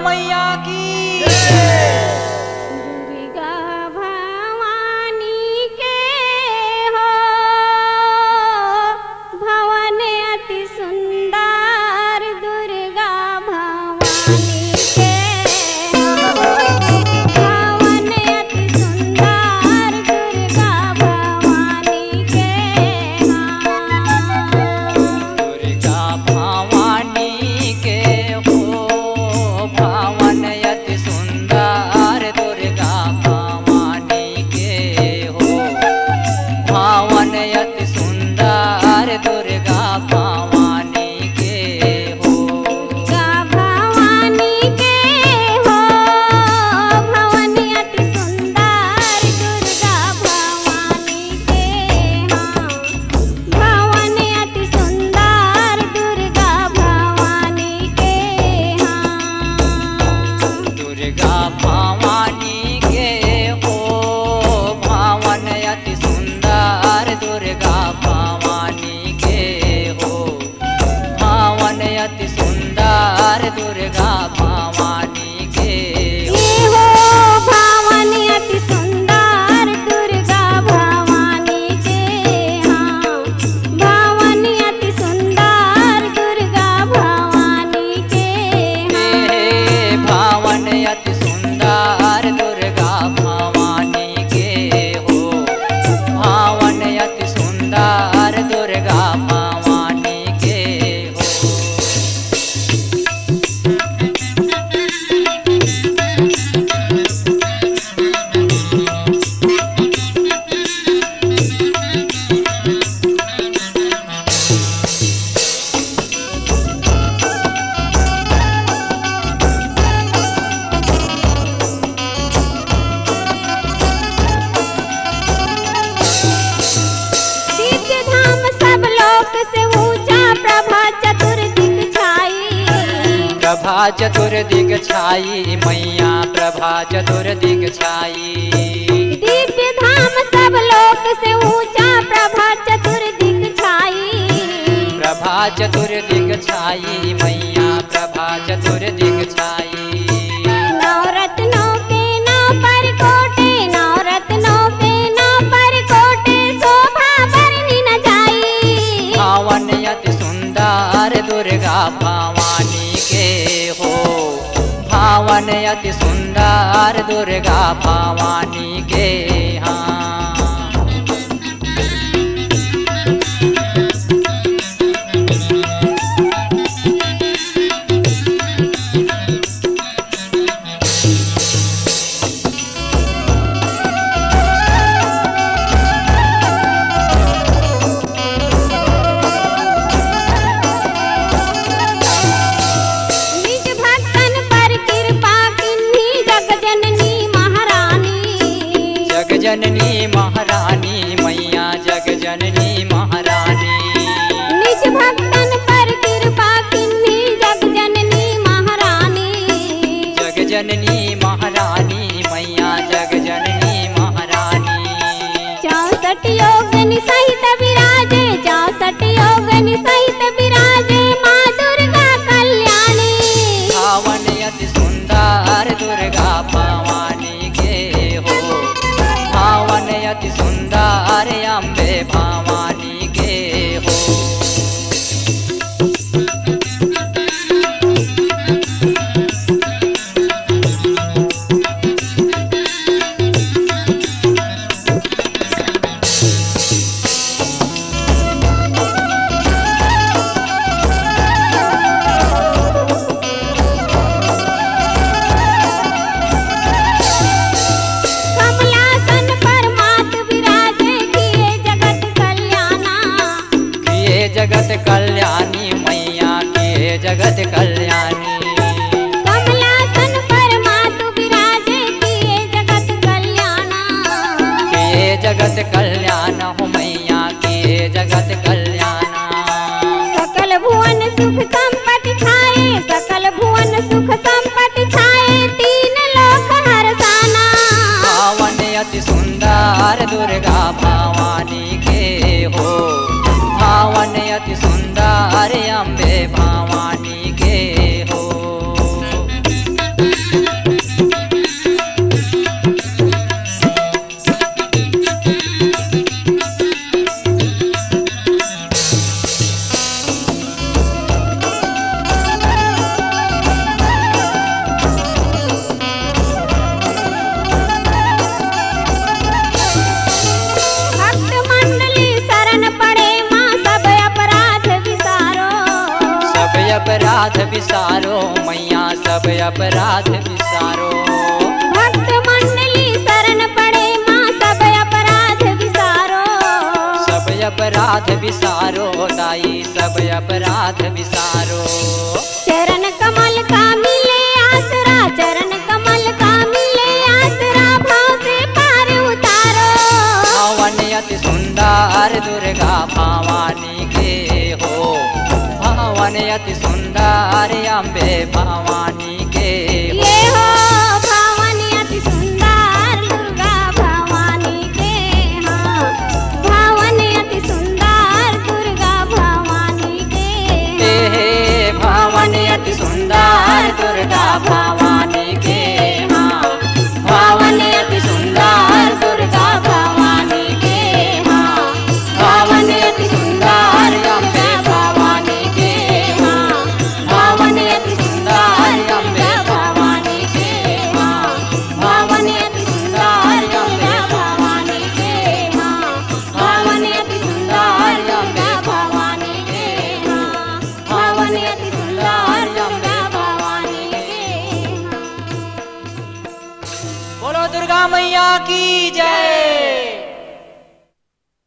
मैया की। दुर्गा भवानी के हो भवन अति सुंदर, दुर्गा भवानी के हो भवन अति सुंदर, दुर्गा भवानी के दुर्गा भवानी के हो भवन अति सुंदर, दुर्गा भवानी के हो भवन अति सुंदर, दुर्गा भवानी के हो। दुर्गा भवानी के हो भवन अति सुंदर, दुर्गा भवानी के भवन अति सुंदर, दुर्गा भवानी के दुर्गा भवानी के हो भवन अति सुंदर, दुर्गा भवानी के हो भवन अति सुंदर, दुर्गा भवानी के हो। ये हो भवन अति सुंदर, दुर्गा भवानी के भवन अति सुंदर, दुर्गा भवानी के हे भवन अति सुंदर, दुर्गा भवानी के हो भवन अति सुंदर, दुर्गा भवानी के हो। दिव्य धाम सब लोक से ऊंचा, प्रभा चतुर्दिक छाई। प्रभा चतुर्दिग छाई मैया, प्रभा चतुर्दिग छाई। दिव्य धाम सब लोक से ऊंचा, प्रभा चतुर्दिक छाई। प्रभा चतुर्दिग छाई मैया, प्रभा चतुर्दिग छाई। नवरत्नों के नाव पर कोटे, नवरत्नों के नाव पर कोटे, शोभा बरनी न जाई। भवन अति सुंदर, दुर्गा भवानी के हो भवन अति सुंदर, दुर्गा भवानी के हाँ। निज भक्तन पर कृपा किन्ही, जग जननी महारानी। जग जननी महारानी मैया, जग जननी महारानी। निज भक्तन पर कृपा किन्ही, जग जननी महारानी। जग जननी महारानी मैया, जग जननी महारानी। 64 योगनि सहित विराजे, 64 योगनि सहित विराजे, माँ दुर्गा कल्याणी। भवन अति सुंदर, दुर्गा भवानी के हो भवन अति सुंदर, अम्बे भवानी के हो। विसारो मैया सब अपराध विसारो। भक्त मंडली शरण पड़े माँ सब अपराध विसारो। सब अपराध विसारो दाई सब अपराध विसारो। चरण कमल का मिले आसरा, चरण कमल का मिले आसरा, भाव से पार उतारो। भावन अति सुंदर दुर्गा भवानी के हो, भावन अति सुंदर अम्बे भवानी के हो। ये हो भावन अति सुंदर दुर्गा भवानी के, हाँ भावन अति सुंदर दुर्गा भवानी के। हे भावन अति सुंदर दुर्गा भवानी के, हाँ भावन अति सुंदर दुर्गा भवानी के, हाँ भावन अति सुंदर अम्बे भवानी के, हाँ भावन अति सुंदर अम्बे भवानी के, हाँ भावन अति सुंदर अम्बे भवानी के, हाँ भावन अति सुंदर अम्बे भवानी के, हाँ भावन अति सुंदर अम्बे भवानी के, हाँ। बोलो दुर्गा मैया की जय।